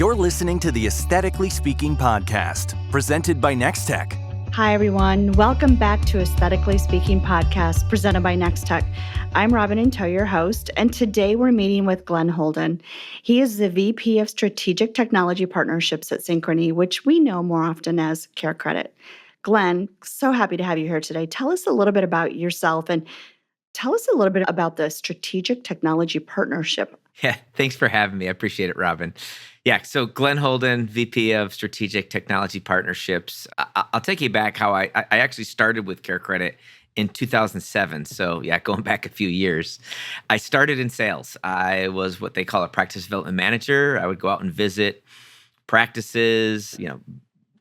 You're listening to the Aesthetically Speaking podcast, presented by Nextech. Hi, everyone. Welcome back to Aesthetically Speaking podcast, presented by Nextech. I'm Robin Ntoh, your host, and today we're meeting with Glen Holden. He is the VP of Strategic Technology Partnerships at Synchrony, which we know more often as CareCredit. Glen, so happy to have you here today. Tell us a little bit about yourself and tell us a little bit about the Strategic Technology Partnership. Yeah, thanks for having me. I appreciate it, Robin. Yeah, so Glen Holden, VP of Strategic Technology Partnerships. I'll take you back how I actually started with CareCredit in 2007. So yeah, going back a few years. I started in sales. I was what they call a practice development manager. I would go out and visit practices,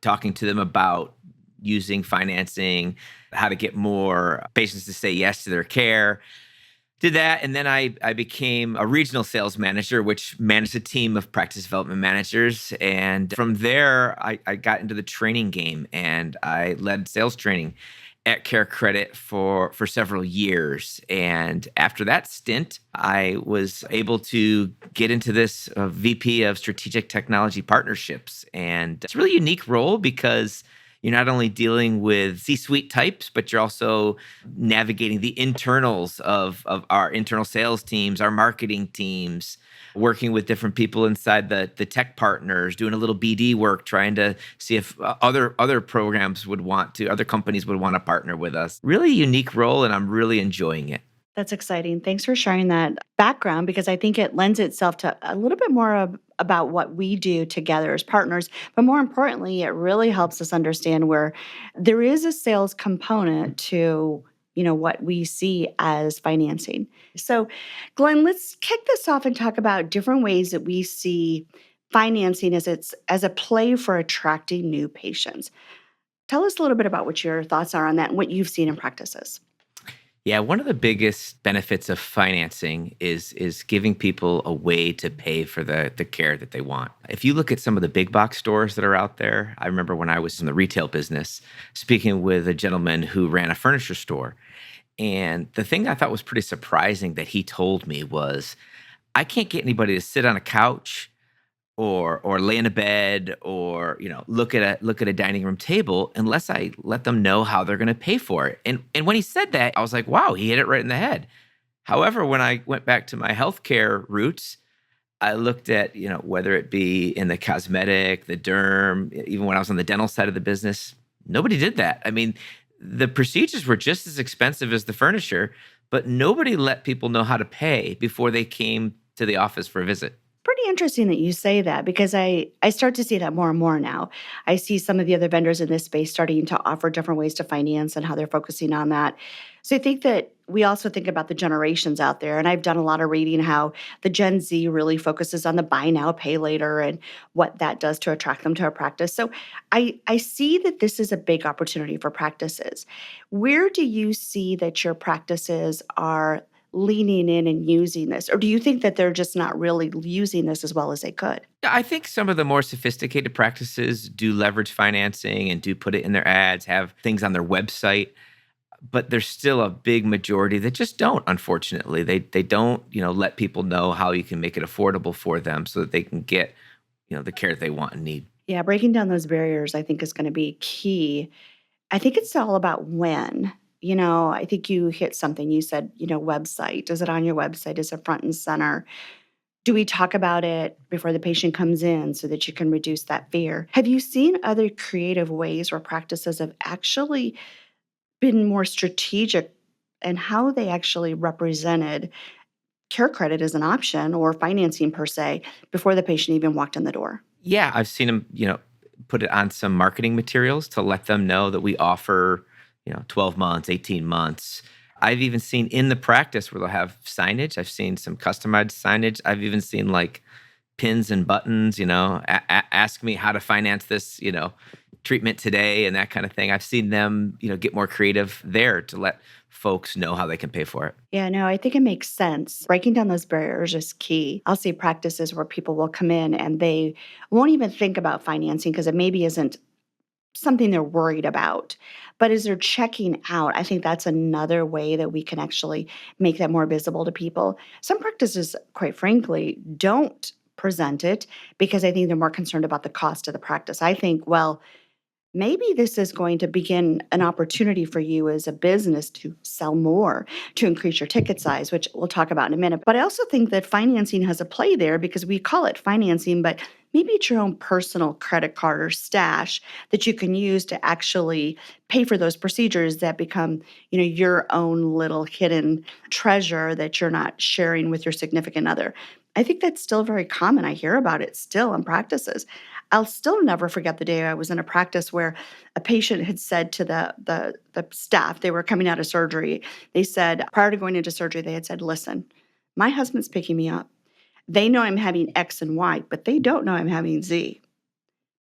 talking to them about using financing, how to get more patients to say yes to their care. Did that, and then I became a regional sales manager, which managed a team of practice development managers. And from there, I got into the training game, and I led sales training at CareCredit for several years. And after that stint, I was able to get into this VP of Strategic Technology Partnerships. And it's a really unique role because you're not only dealing with C-suite types, but you're also navigating the internals of our internal sales teams, our marketing teams, working with different people inside the tech partners, doing a little BD work, trying to see if other companies would want to partner with us. Really unique role, and I'm really enjoying it. That's exciting. Thanks for sharing that background, because I think it lends itself to a little bit more about what we do together as partners. But more importantly, it really helps us understand where there is a sales component to what we see as financing. So, Glen, let's kick this off and talk about different ways that we see financing as a play for attracting new patients. Tell us a little bit about what your thoughts are on that and what you've seen in practices. Yeah, one of the biggest benefits of financing is giving people a way to pay for the care that they want. If you look at some of the big box stores that are out there, I remember when I was in the retail business, speaking with a gentleman who ran a furniture store. And the thing I thought was pretty surprising that he told me was, I can't get anybody to sit on a couch or lay in a bed or look at a dining room table unless I let them know how they're going to pay for it. And when he said that, I was like, wow, he hit it right in the head. However, when I went back to my healthcare roots, I looked at whether it be in the cosmetic, the derm, even when I was on the dental side of the business, nobody did that. I mean, the procedures were just as expensive as the furniture, but nobody let people know how to pay before they came to the office for a visit. Pretty interesting that you say that, because I start to see that more and more now. I see some of the other vendors in this space starting to offer different ways to finance and how they're focusing on that. So I think that we also think about the generations out there, and I've done a lot of reading how the Gen Z really focuses on the buy now, pay later and what that does to attract them to a practice. So I see that this is a big opportunity for practices. Where do you see that your practices are leaning in and using this? Or do you think that they're just not really using this as well as they could? I think some of the more sophisticated practices do leverage financing and do put it in their ads, have things on their website, but there's still a big majority that just don't, unfortunately. They don't, let people know how you can make it affordable for them so that they can get, the care they want and need. Yeah, breaking down those barriers, I think, is going to be key. I think it's all about when. I think you hit something. You said, website. Is it on your website? Is it front and center? Do we talk about it before the patient comes in so that you can reduce that fear? Have you seen other creative ways where practices have actually been more strategic in how they actually represented CareCredit as an option or financing per se before the patient even walked in the door? Yeah, I've seen them, put it on some marketing materials to let them know that we offer 12 months, 18 months. I've even seen in the practice where they'll have signage. I've seen some customized signage. I've even seen like pins and buttons, ask me how to finance this, treatment today and that kind of thing. I've seen them, get more creative there to let folks know how they can pay for it. Yeah, no, I think it makes sense. Breaking down those barriers is key. I'll see practices where people will come in and they won't even think about financing because it maybe isn't something they're worried about. But as they're checking out, I think that's another way that we can actually make that more visible to people. Some practices, quite frankly, don't present it because I think they're more concerned about the cost of the practice. I think, well, maybe this is going to begin an opportunity for you as a business to sell more, to increase your ticket size, which we'll talk about in a minute. But I also think that financing has a play there because we call it financing, but maybe it's your own personal credit card or stash that you can use to actually pay for those procedures that become, your own little hidden treasure that you're not sharing with your significant other. I think that's still very common. I hear about it still in practices. I'll still never forget the day I was in a practice where a patient had said to the staff, they were coming out of surgery, they said, prior to going into surgery, they had said, listen, my husband's picking me up. They know I'm having X and Y, but they don't know I'm having Z.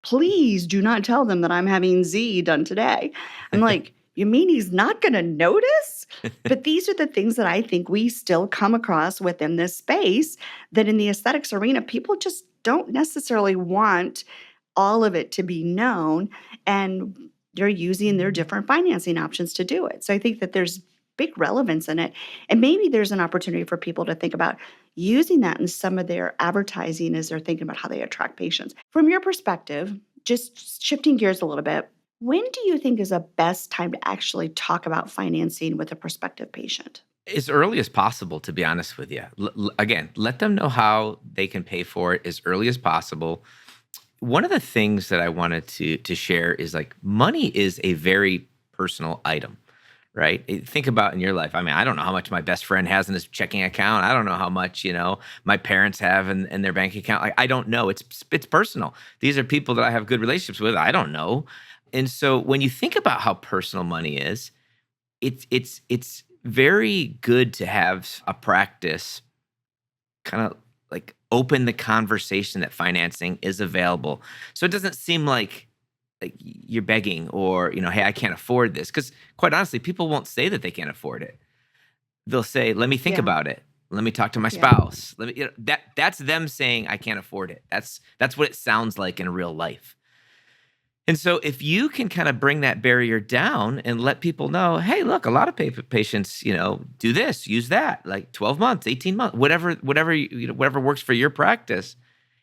Please do not tell them that I'm having Z done today. I'm like, you mean he's not going to notice? But these are the things that I think we still come across within this space that in the aesthetics arena, people just don't necessarily want all of it to be known. And they're using their different financing options to do it. So I think that there's big relevance in it. And maybe there's an opportunity for people to think about using that in some of their advertising as they're thinking about how they attract patients. From your perspective, just shifting gears a little bit, when do you think is the best time to actually talk about financing with a prospective patient? As early as possible, to be honest with you. Again, let them know how they can pay for it as early as possible. One of the things that I wanted to share is like money is a very personal item, right? Think about in your life. I mean, I don't know how much my best friend has in his checking account. I don't know how much, my parents have in their bank account. Like, I don't know. It's personal. These are people that I have good relationships with. I don't know. And so when you think about how personal money is, it's very good to have a practice kind of like open the conversation that financing is available. So it doesn't seem like you're begging or, hey, I can't afford this. Because quite honestly, people won't say that they can't afford it. They'll say, let me think about it. Let me talk to my spouse. Let me, that's them saying I can't afford it. That's what it sounds like in real life. And so if you can kind of bring that barrier down and let people know, hey, look, a lot of patients, do this, use that, like 12 months, 18 months, whatever works for your practice,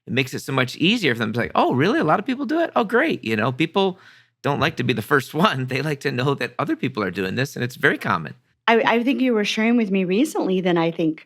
it makes it so much easier for them to say, oh, really? A lot of people do it? Oh, great. People don't like to be the first one. They like to know that other people are doing this, and it's very common. I think you were sharing with me recently that I think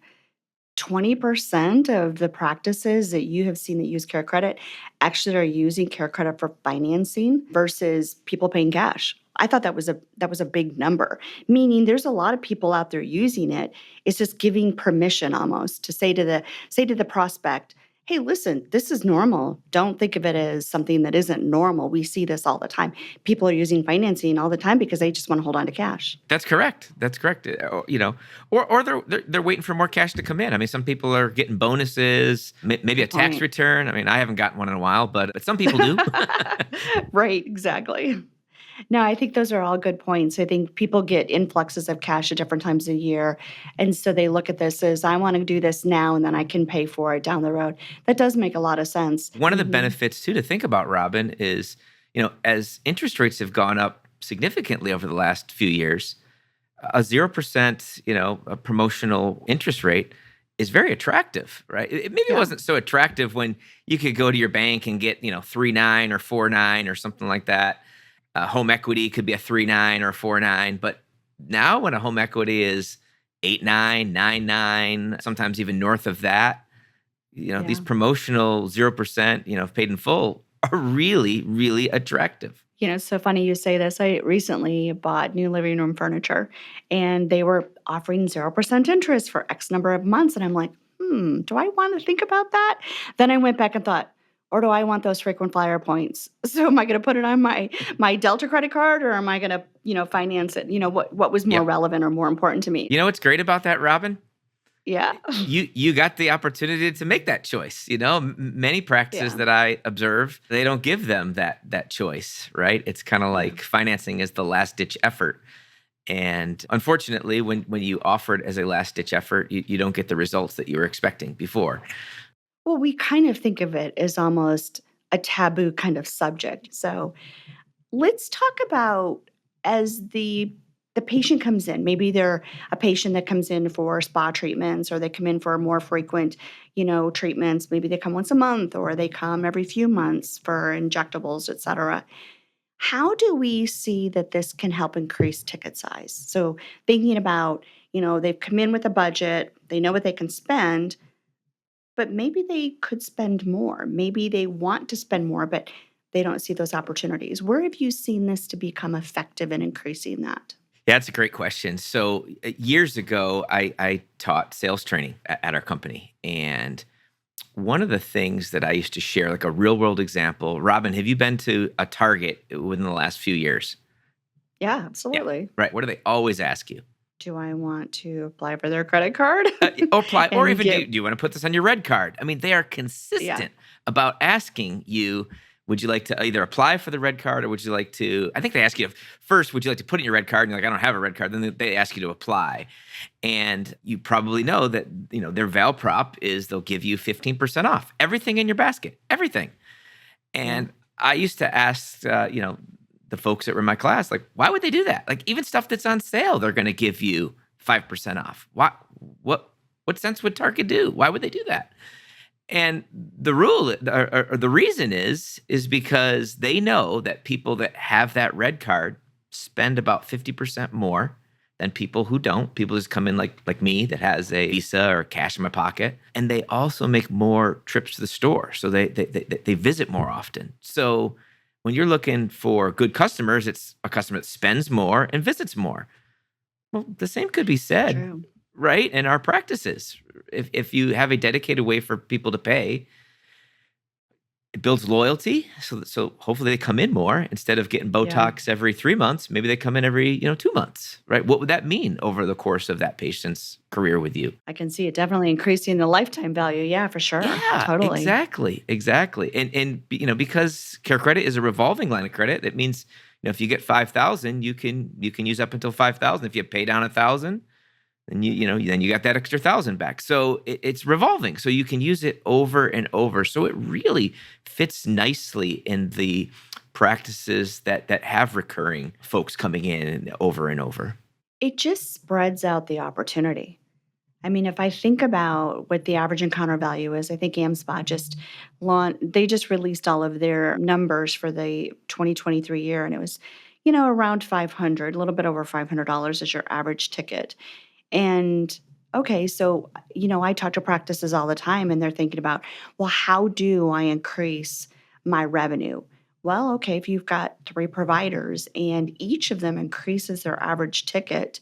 20% of the practices that you have seen that use CareCredit actually are using CareCredit for financing versus people paying cash. I thought that was a big number, meaning there's a lot of people out there using it. It's just giving permission almost to say to the prospect, hey, listen, this is normal. Don't think of it as something that isn't normal. We see this all the time. People are using financing all the time because they just want to hold on to cash. That's correct. Or they're waiting for more cash to come in. I mean, some people are getting bonuses, maybe a tax return. I mean, I haven't gotten one in a while, but some people do. Right, exactly. No, I think those are all good points. I think people get influxes of cash at different times of the year. And so they look at this as, I want to do this now and then I can pay for it down the road. That does make a lot of sense. One of the benefits, too, to think about, Robin, is, as interest rates have gone up significantly over the last few years, a 0%, a promotional interest rate is very attractive, right? It maybe wasn't so attractive when you could go to your bank and get, 3.9 or 4.9 or something like that. Home equity could be a 3.9 or a 4.9, but now when a home equity is 8.9, 9.9, sometimes even north of that, these promotional 0%, paid in full are really, really attractive. It's so funny you say this. I recently bought new living room furniture, and they were offering 0% interest for X number of months, and I'm like, do I want to think about that? Then I went back and thought, or do I want those frequent flyer points? So am I going to put it on my Delta credit card, or am I going to, finance it? What was more relevant or more important to me? You know what's great about that, Robin? Yeah. You got the opportunity to make that choice. Many practices that I observe, they don't give them that choice, right? It's kind of like financing is the last ditch effort. And unfortunately, when you offer it as a last ditch effort, you don't get the results that you were expecting before. Well, we kind of think of it as almost a taboo kind of subject. So let's talk about, as the the patient comes in. Maybe they're a patient that comes in for spa treatments, or they come in for more frequent, treatments. Maybe they come once a month, or they come every few months for injectables, et cetera. How do we see that this can help increase ticket size? So thinking about, they've come in with a budget, they know what they can spend, but maybe they could spend more. Maybe they want to spend more, but they don't see those opportunities. Where have you seen this to become effective in increasing that? Yeah, that's a great question. So years ago, I taught sales training at our company. And one of the things that I used to share, like a real world example, Robin, have you been to a Target within the last few years? Yeah, Yeah, absolutely. right. What do they always ask you? Do I want to apply for their credit card? Or apply, or And even get, do you want to put this on your red card? I mean, they are yeah, consistent about asking you, would you like to either apply for the red card, or would you like to, I think they ask you first, would you like to put in your red card? And you're like, I don't have a red card. Then they ask you to apply. And you probably know that, their val prop is they'll give you 15% off everything in your basket, everything. yeah, And I used to ask, the folks that were in my class, like, why would they do that? Like, even stuff that's on sale, they're going to give you 5% off. Why? What sense would Target do? Why would they do that? And the rule, or the reason is because they know that people that have that red card spend about 50% more than people who don't. People just come in like me that has a Visa or cash in my pocket, and they also make more trips to the store, so they visit more often. So when you're looking for good customers, it's a customer that spends more and visits more. Well, the same could be said, true. right, in our practices. If you have a dedicated way for people to pay, it builds loyalty. So hopefully they come in more instead of getting Yeah. Botox every 3 months. Maybe they come in every 2 months, right? What would that mean over the course of that patient's career with you? I can see it definitely increasing the lifetime value. Yeah, for sure. Yeah, Totally. exactly. And because CareCredit is a revolving line of credit, that means if you get 5,000, you can use up until 5,000. If you pay down 1,000, then then you got that extra 1,000 back. So it's revolving, so you can use it over and over. So it really fits nicely in the practices that have recurring folks coming in and over. It just spreads out the opportunity. I mean, if I think about what the average encounter value is, I think AmSpa they just released all of their numbers for the 2023 year, and it was, around 500, a little bit over $500 is your average ticket. And okay, so, I talk to practices all the time, and they're thinking about, well, how do I increase my revenue? Well, okay, if you've got three providers and each of them increases their average ticket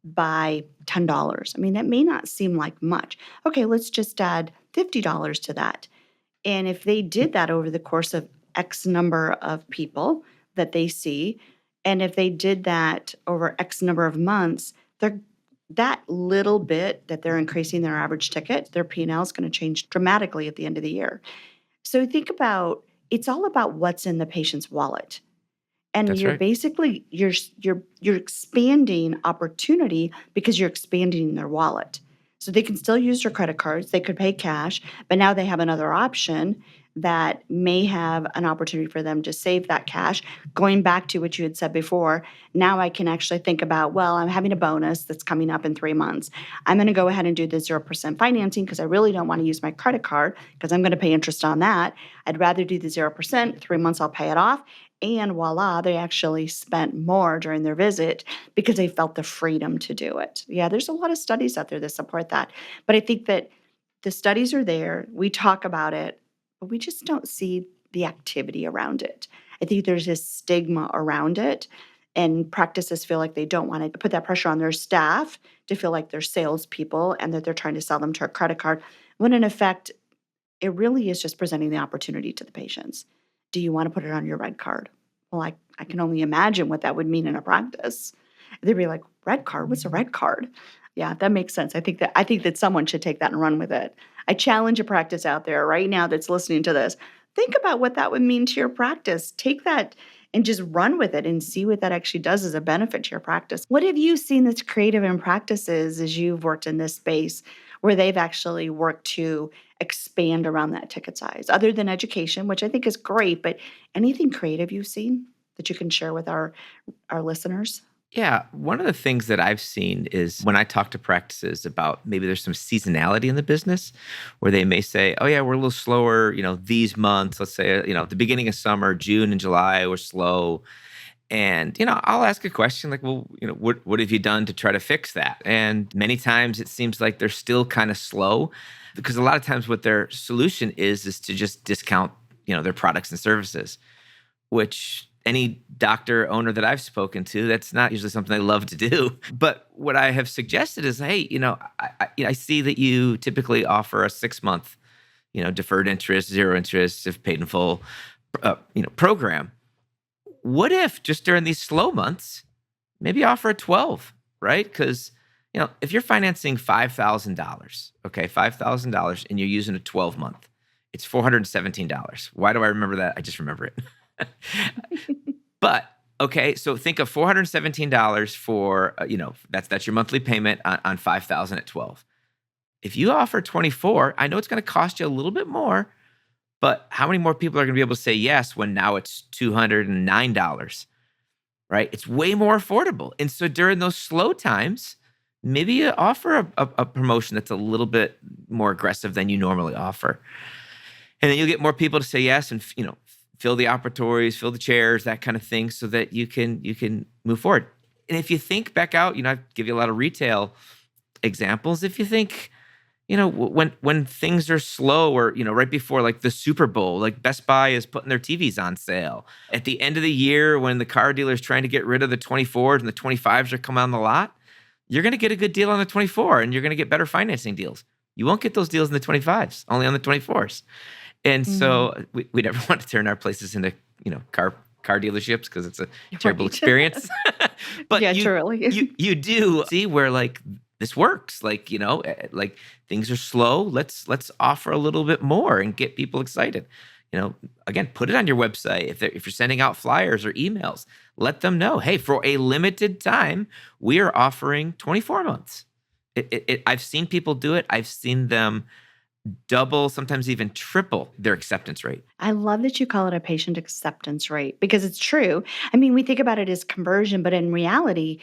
by $10, I mean, that may not seem like much. Okay, let's just add $50 to that. And if they did that over the course of X number of people that they see, and if they did that over X number of months, that little bit that they're increasing their average ticket, their P&L is going to change dramatically at the end of the year. So think about, it's all about what's in the patient's wallet. And That's you're right. basically you're expanding opportunity because you're expanding their wallet. So they can still use your credit cards, they could pay cash, but now they have another option that may have an opportunity for them to save that cash. Going back to what you had said before, now I can actually think about, well, I'm having a bonus that's coming up in 3 months. I'm going to go ahead and do the 0% financing because I really don't want to use my credit card because I'm going to pay interest on that. I'd rather do the 0%, 3 months I'll pay it off. And voila, they actually spent more during their visit because they felt the freedom to do it. Yeah, there's a lot of studies out there that support that. But I think that the studies are there. We talk about it, but we just don't see the activity around it. I think there's this stigma around it, and practices feel like they don't want to put that pressure on their staff to feel like they're salespeople and that they're trying to sell them to a credit card, when in effect, it really is just presenting the opportunity to the patients. Do you want to put it on your red card? Well, I can only imagine what that would mean in a practice. They'd be like, red card? What's a red card? Yeah, that makes sense. I think that someone should take that and run with it. I challenge a practice out there right now that's listening to this. Think about what that would mean to your practice. Take that and just run with it and see what that actually does as a benefit to your practice. What have you seen that's creative in practices as you've worked in this space where they've actually worked to expand around that ticket size, other than education, which I think is great, but anything creative you've seen that you can share with our listeners? Yeah, one of the things that I've seen is when I talk to practices about maybe there's some seasonality in the business where they may say, "Oh yeah, we're a little slower, these months, let's say, the beginning of summer, June and July were slow." And, I'll ask a question like, "Well, what have you done to try to fix that?" And many times it seems like they're still kind of slow because a lot of times what their solution is to just discount, their products and services, which any doctor owner that I've spoken to, that's not usually something they love to do. But what I have suggested is, hey, I see that you typically offer a 6-month, deferred interest, zero interest, if paid in full, program. What if just during these slow months, maybe offer a 12, right? Because if you're financing $5,000, okay, $5,000, and you're using a 12-month, it's $417. Why do I remember that? I just remember it. But okay, so think of $417 for that's your monthly payment on 5,000 at 12. If you offer 24, I know it's going to cost you a little bit more, but how many more people are going to be able to say yes when now it's $209, right? It's way more affordable. And so during those slow times, maybe you offer a promotion that's a little bit more aggressive than you normally offer. And then you'll get more people to say yes and, fill the operatories, fill the chairs, that kind of thing, so that you can move forward. And if you think back out, I give you a lot of retail examples. If you think, when things are slow or, right before like the Super Bowl, like Best Buy is putting their TVs on sale. At the end of the year, when the car dealer is trying to get rid of the 24s and the 25s are coming on the lot, you're going to get a good deal on the 24 and you're going to get better financing deals. You won't get those deals in the 25s, only on the 24s. And so we never want to turn our places into, car dealerships because it's a terrible experience. But Yeah, truly. you do see where like this works. Like, like things are slow. Let's offer a little bit more and get people excited. Again, put it on your website. If you're sending out flyers or emails, let them know, hey, for a limited time, we are offering 24 months. I've seen people do it. I've seen them double, sometimes even triple their acceptance rate. I love that you call it a patient acceptance rate because it's true. I mean, we think about it as conversion, but in reality,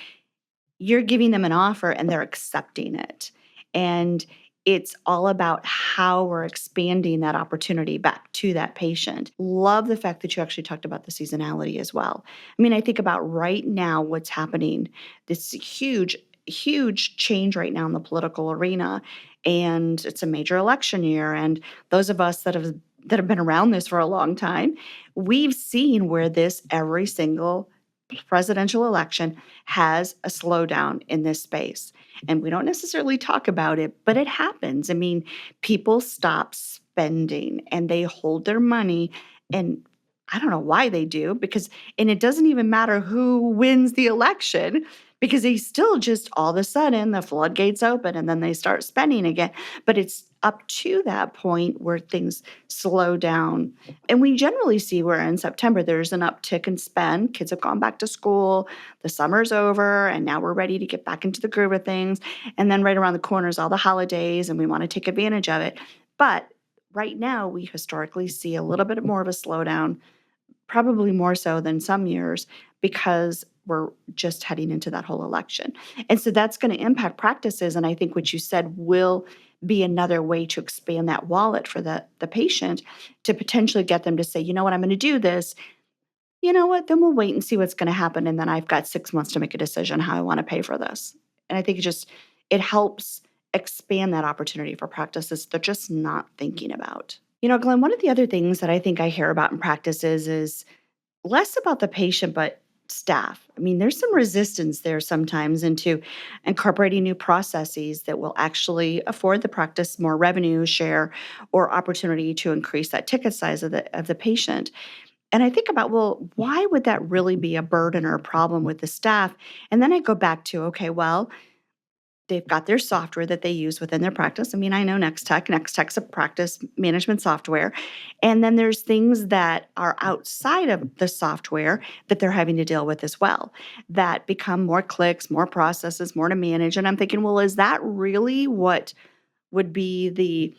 you're giving them an offer and they're accepting it. And it's all about how we're expanding that opportunity back to that patient. Love the fact that you actually talked about the seasonality as well. I mean, I think about right now what's happening, this huge change right now in the political arena, and it's a major election year. And those of us that have been around this for a long time, we've seen where this every single presidential election has a slowdown in this space. And we don't necessarily talk about it, but it happens. I mean, people stop spending and they hold their money. And I don't know why they do, and it doesn't even matter who wins the election because they still just all of a sudden the floodgates open and then they start spending again. But it's up to that point where things slow down. And we generally see where in September there's an uptick in spend. Kids have gone back to school, the summer's over, and now we're ready to get back into the groove of things. And then right around the corner is all the holidays, and we want to take advantage of it. But right now, we historically see a little bit more of a slowdown, probably more so than some years, because we're just heading into that whole election. And so that's going to impact practices. And I think what you said will be another way to expand that wallet for the patient to potentially get them to say, you know what, I'm going to do this. You know what, then we'll wait and see what's going to happen. And then I've got 6 months to make a decision how I want to pay for this. And I think it helps expand that opportunity for practices they're just not thinking about. Glenn, one of the other things that I think I hear about in practices is less about the patient, but staff. I mean, there's some resistance there sometimes into incorporating new processes that will actually afford the practice more revenue share or opportunity to increase that ticket size of the patient. And I think about, well, why would that really be a burden or a problem with the staff? And then I go back to, okay, well, they've got their software that they use within their practice. I mean, I know Nextech. Nextech's a practice management software. And then there's things that are outside of the software that they're having to deal with as well that become more clicks, more processes, more to manage. And I'm thinking, well, is that really what would be the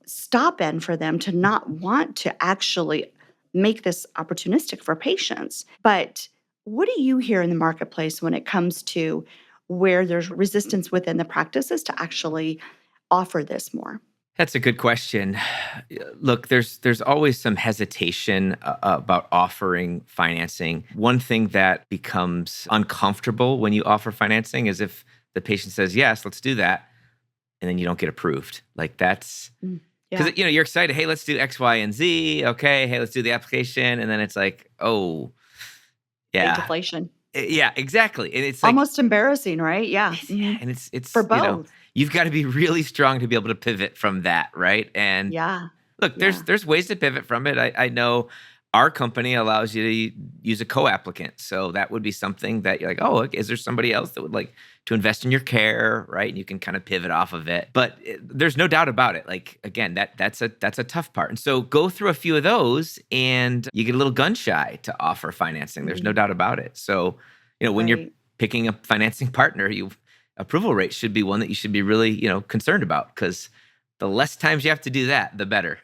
stop end for them to not want to actually make this opportunistic for patients? But What do you hear in the marketplace when it comes to where there's resistance within the practices to actually offer this more? That's a good question. Look, there's always some hesitation about offering financing. One thing that becomes uncomfortable when you offer financing is if the patient says, "Yes, let's do that," and then you don't get approved. Like that's Mm, yeah, because you're excited. Hey, let's do X, Y, and Z. Okay, hey, let's do the application, and then it's like, oh, big yeah, deflation. yeah, exactly. And it's like, Almost embarrassing, right? Yeah. yeah, and For it's both. you've got to be really strong to be able to pivot from that, right? And Yeah. look, Yeah. there's ways to pivot from it. I know our company allows you to use a co-applicant. So that would be something that you're like, oh, okay, is there somebody else that would like to invest in your care, right? And you can kind of pivot off of it. But there's no doubt about it. Like again, that's a tough part. And so go through a few of those and you get a little gun shy to offer financing. There's no Mhm. doubt about it. So, when you're Right. picking a financing partner, approval rate should be one that you should be really, concerned about because the less times you have to do that, the better.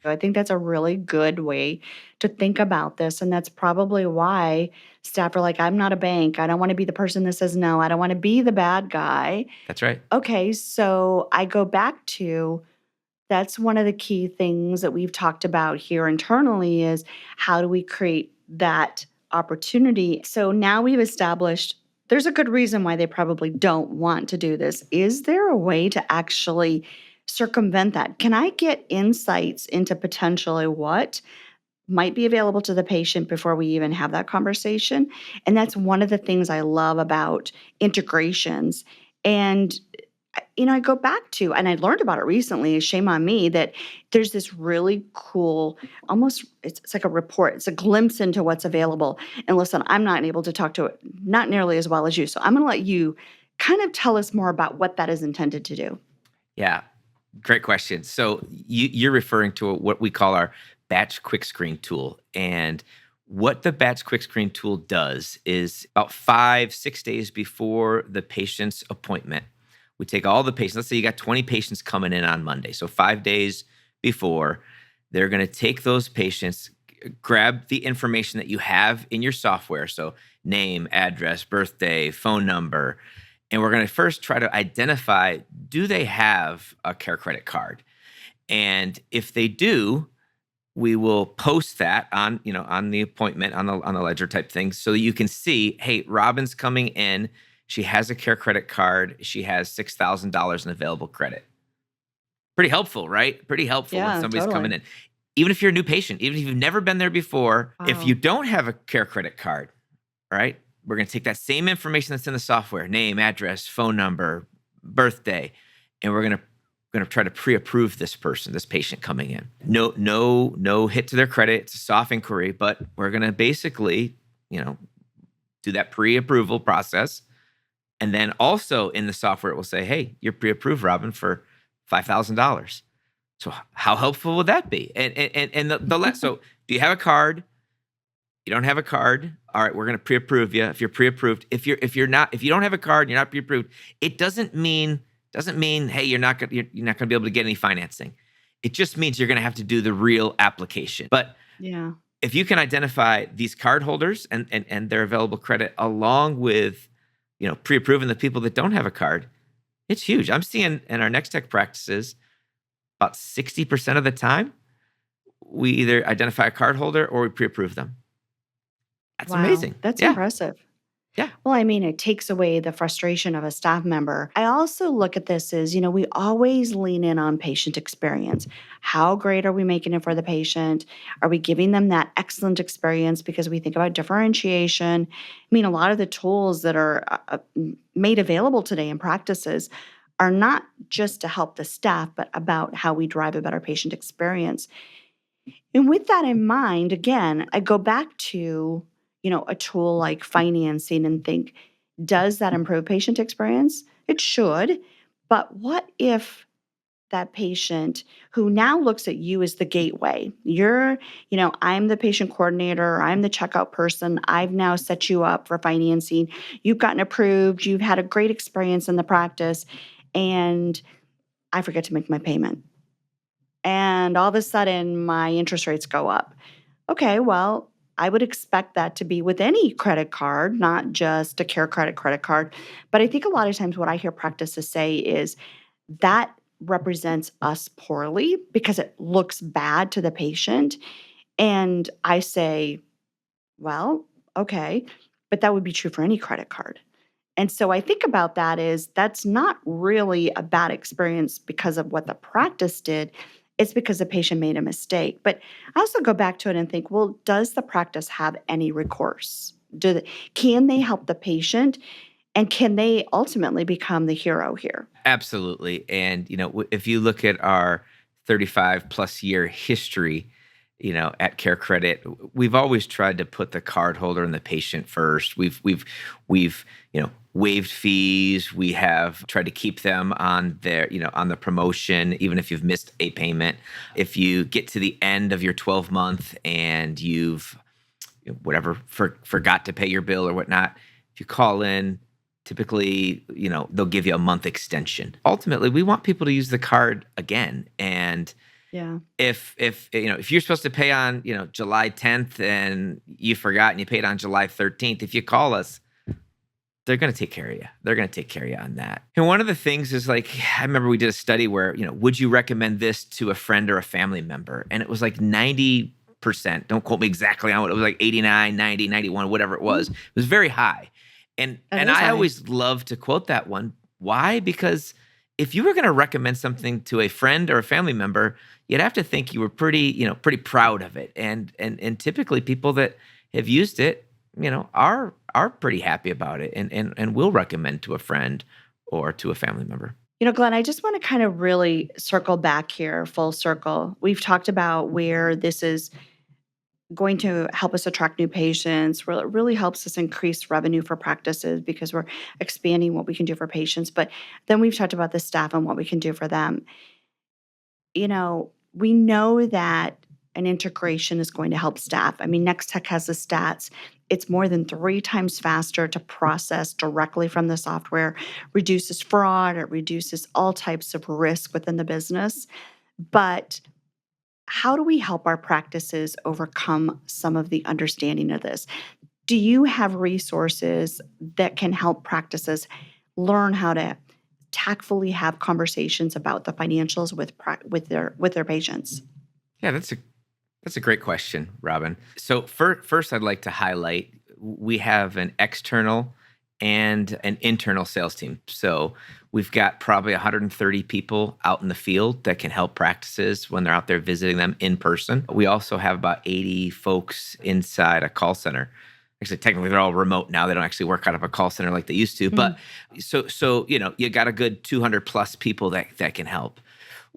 I think that's a really good way to think about this. And that's probably why staff are like, I'm not a bank. I don't want to be the person that says no. I don't want to be the bad guy. That's right. Okay, so I go back to that's one of the key things that we've talked about here internally is how do we create that opportunity? So now we've established there's a good reason why they probably don't want to do this. Is there a way to actually circumvent that? Can I get insights into potentially what might be available to the patient before we even have that conversation? And that's one of the things I love about integrations. And I go back to, and I learned about it recently, shame on me, that there's this really cool, almost, it's like a report, it's a glimpse into what's available. And listen, I'm not able to talk to it, not nearly as well as you. So I'm going to let you kind of tell us more about what that is intended to do. Yeah, great question. So you're referring to what we call our batch quick screen tool. And what the batch quick screen tool does is about 5-6 days before the patient's appointment, we take all the patients. Let's say you got 20 patients coming in on Monday. So 5 days before, they're going to take those patients, grab the information that you have in your software. So name, address, birthday, phone number. And we're going to first try to identify, do they have a CareCredit card? And if they do, we will post that on the appointment on the ledger type thing so that you can see, hey, Robin's coming in. She has a CareCredit card. She has $6,000 in available credit. Pretty helpful, right? Pretty helpful when Yeah, somebody's coming totally. in. Even if you're a new patient, even if you've never been there before, if you Wow. don't have a CareCredit card, right? We're going to take that same information that's in the software, name, address, phone number, birthday, and we're going to try to pre-approve this person, this patient coming in. No hit to their credit. It's a soft inquiry, but we're going to basically, do that pre-approval process. And then also in the software, it will say, hey, you're pre-approved, Robin, for $5,000. So how helpful would that be? And so do you have a card? You don't have a card. All right, we're going to pre-approve you. If you're pre-approved, if you don't have a card, and you're not pre-approved. It doesn't mean hey, you're not going to be able to get any financing. It just means you're going to have to do the real application. But Yeah. if you can identify these card holders and their available credit along with pre-approving the people that don't have a card, it's huge. I'm seeing in our Nextech practices about 60% of the time we either identify a card holder or we pre-approve them. That's Wow. amazing. That's Yeah. impressive. Yeah. Well, I mean, it takes away the frustration of a staff member. I also look at this as, we always lean in on patient experience. How great are we making it for the patient? Are we giving them that excellent experience because we think about differentiation? I mean, a lot of the tools that are made available today in practices are not just to help the staff, but about how we drive a better patient experience. And with that in mind, again, I go back to, a tool like financing and think, does that improve patient experience? It should. But what if that patient who now looks at you as the gateway, I'm the patient coordinator, I'm the checkout person, I've now set you up for financing, you've gotten approved, you've had a great experience in the practice, and I forget to make my payment. And all of a sudden, my interest rates go up. Okay, well, I would expect that to be with any credit card, not just a CareCredit credit card. But I think a lot of times what I hear practices say is that represents us poorly because it looks bad to the patient. And I say, well, okay, but that would be true for any credit card. And so I think about that is that's not really a bad experience because of what the practice did. It's because the patient made a mistake. But I also go back to it and think, well, does the practice have any recourse? Can they help the patient? And can they ultimately become the hero here? Absolutely. And, if you look at our 35 plus year history, at CareCredit, we've always tried to put the cardholder and the patient first. We've waived fees. We have tried to keep them on on the promotion, even if you've missed a payment. If you get to the end of your 12-month and you've forgot to pay your bill or whatnot, if you call in, typically, they'll give you a month extension. Ultimately, we want people to use the card again. And Yeah. if you're supposed to pay on, July 10th and you forgot and you paid on July 13th, if you call us, they're going to take care of you. They're going to take care of you on that. And one of the things is I remember we did a study where, would you recommend this to a friend or a family member? And it was 90%. Don't quote me exactly on it. It was 89, 90, 91, whatever it was. It was very high. And I always love to quote that one. Why? Because if you were going to recommend something to a friend or a family member, you'd have to think you were pretty proud of it. And typically people that have used it, are pretty happy about it and will recommend to a friend or to a family member. Glenn, I just want to kind of really circle back here, full circle. We've talked about where this is going to help us attract new patients, where it really helps us increase revenue for practices because we're expanding what we can do for patients. But then we've talked about the staff and what we can do for them. We know that an integration is going to help staff. I mean, Nextech has the stats. It's more than 3 times faster to process directly from the software, reduces fraud, it reduces all types of risk within the business. But how do we help our practices overcome some of the understanding of this? Do you have resources that can help practices learn how to tactfully have conversations about the financials with their patients? Yeah, that's a great question, Robin. So first, I'd like to highlight we have an external and an internal sales team. So we've got probably 130 people out in the field that can help practices when they're out there visiting them in person. We also have about 80 folks inside a call center. Actually, technically, they're all remote now. They don't actually work out of a call center like they used to. But so you got a good 200 plus people that can help.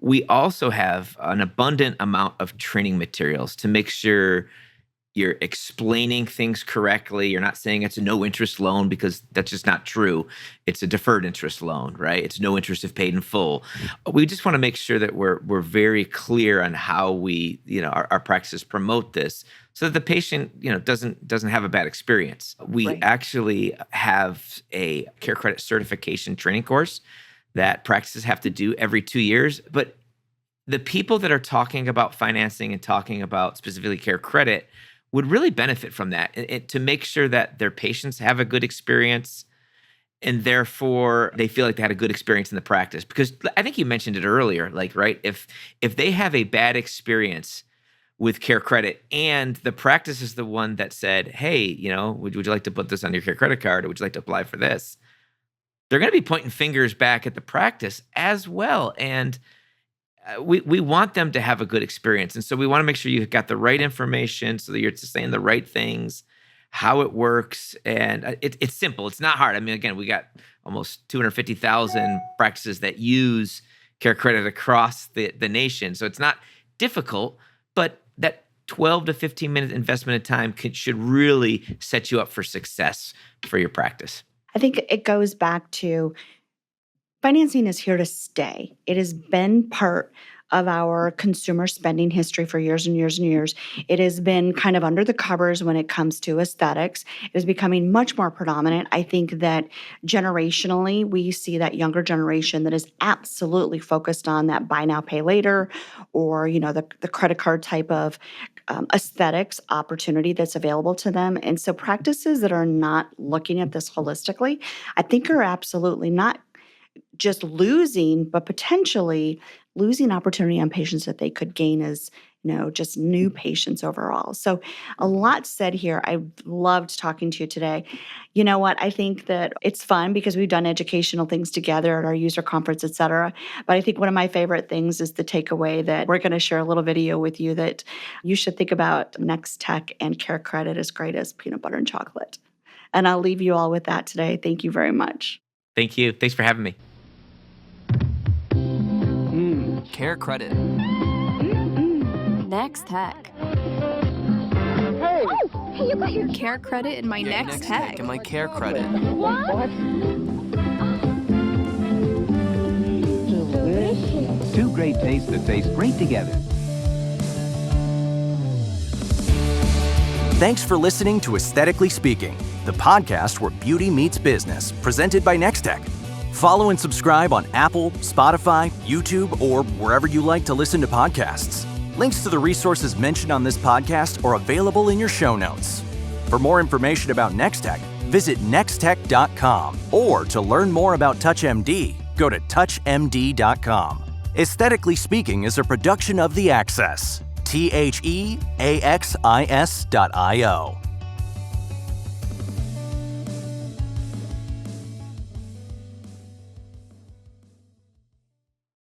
We also have an abundant amount of training materials to make sure you're explaining things correctly. You're not saying it's a no interest loan because that's just not true. It's a deferred interest loan, right? It's no interest if paid in full. We just want to make sure that we're very clear on how we, our practices promote this so that the patient, doesn't have a bad experience. We actually have a CareCredit certification training course that practices have to do every 2 years. But the people that are talking about financing and talking about specifically CareCredit would really benefit from that to make sure that their patients have a good experience and therefore they feel like they had a good experience in the practice. Because I think you mentioned it earlier, right? If they have a bad experience with CareCredit and the practice is the one that said, hey, would you like to put this on your CareCredit card or would you like to apply for this? They're going to be pointing fingers back at the practice as well. And we want them to have a good experience. And so we want to make sure you've got the right information so that you're saying the right things, how it works. And it's simple. It's not hard. I mean, again, we got almost 250,000 practices that use CareCredit across the nation. So it's not difficult, but that 12 to 15 minute investment of time should really set you up for success for your practice. I think it goes back to financing is here to stay. It has been part of our consumer spending history for years and years and years. It has been kind of under the covers when it comes to aesthetics. It is becoming much more predominant. I think that generationally, we see that younger generation that is absolutely focused on that buy now, pay later, or the credit card type of aesthetics opportunity that's available to them. And so practices that are not looking at this holistically, I think are absolutely not just losing, but potentially losing opportunity on patients that they could gain as just new patients overall. So a lot said here. I loved talking to you today. You know what? I think that it's fun because we've done educational things together at our user conference, et cetera. But I think one of my favorite things is the takeaway that we're going to share a little video with you that you should think about Nextech and CareCredit as great as peanut butter and chocolate. And I'll leave you all with that today. Thank you very much. Thank you. Thanks for having me. CareCredit. Nextech. Hey, you got your CareCredit in my Nextech. And my CareCredit. what? Delicious. Two great tastes that taste great together. Thanks for listening to Aesthetically Speaking, the podcast where beauty meets business, presented by Nextech. Follow and subscribe on Apple, Spotify, YouTube, or wherever you like to listen to podcasts. Links to the resources mentioned on this podcast are available in your show notes. For more information about Nextech, visit nextech.com, or to learn more about TouchMD, go to touchmd.com. Aesthetically Speaking is a production of The Access, TheAXIS.io.